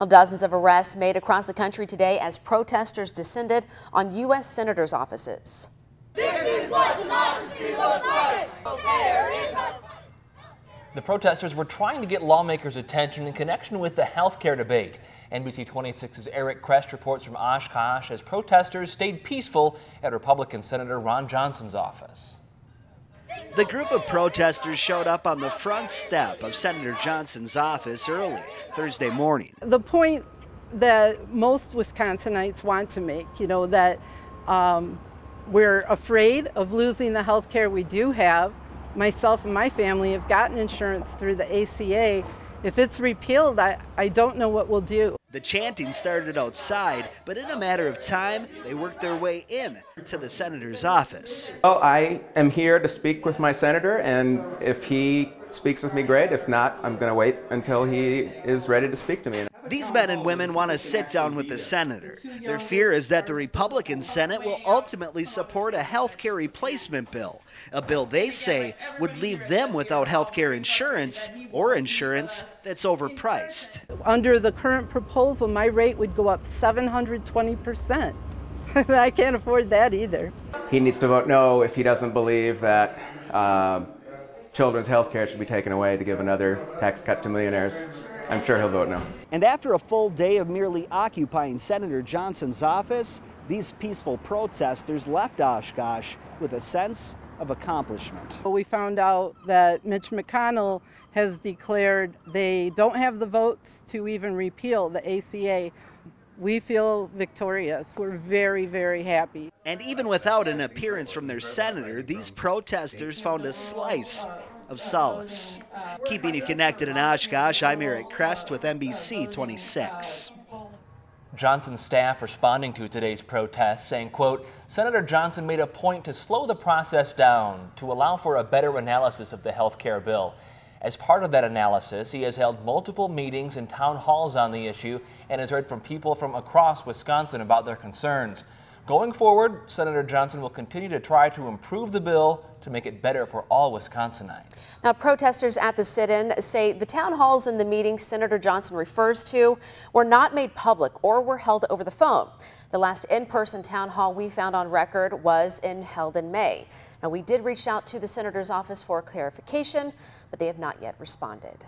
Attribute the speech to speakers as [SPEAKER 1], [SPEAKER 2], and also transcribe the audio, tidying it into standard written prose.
[SPEAKER 1] Well, dozens of arrests made across the country today as protesters descended on U.S. senators' offices.
[SPEAKER 2] This is what democracy looks like.
[SPEAKER 3] The protesters were trying to get lawmakers' attention in connection with the health care debate. NBC 26's Eric Krest reports from Oshkosh as protesters stayed peaceful at Republican Senator Ron Johnson's office.
[SPEAKER 4] The group of protesters showed up on the front step of Senator Johnson's office early Thursday morning.
[SPEAKER 5] The point that most Wisconsinites want to make, that we're afraid of losing the health care we do have. Myself and my family have gotten insurance through the ACA. If it's repealed, I don't know what we'll do.
[SPEAKER 4] The chanting started outside, but in a matter of time, they worked their way in to the senator's office.
[SPEAKER 6] Well, I am here to speak with my senator, and if he speaks with me, great. If not, I'm going to wait until he is ready to speak to me.
[SPEAKER 4] These men and women want to sit down with the senator. Their fear is that the Republican Senate will ultimately support a health care replacement bill, a bill they say would leave them without health care insurance or insurance that's overpriced.
[SPEAKER 5] Under the current proposal, my rate would go up 720%. I can't afford that either.
[SPEAKER 6] He needs to vote no if he doesn't believe that children's health care should be taken away to give another tax cut to millionaires. I'm sure he'll vote no.
[SPEAKER 4] And after a full day of merely occupying Senator Johnson's office, these peaceful protesters left Oshkosh with a sense of accomplishment.
[SPEAKER 5] We found out that Mitch McConnell has declared they don't have the votes to even repeal the ACA. We feel victorious. We're very, very happy.
[SPEAKER 4] And even without an appearance from their senator, these protesters found a slice of solace. Keeping you connected in Oshkosh, I'm Eric Krest with NBC 26.
[SPEAKER 3] Johnson's staff responding to today's protest saying, quote, Senator Johnson made a point to slow the process down to allow for a better analysis of the health care bill. As part of that analysis, he has held multiple meetings and town halls on the issue and has heard from people from across Wisconsin about their concerns. Going forward, Senator Johnson will continue to try to improve the bill to make it better for all Wisconsinites.
[SPEAKER 1] Now, protesters at the sit-in say the town halls and the meetings Senator Johnson refers to were not made public or were held over the phone. The last in-person town hall we found on record was held in May. Now, we did reach out to the senator's office for clarification, but they have not yet responded.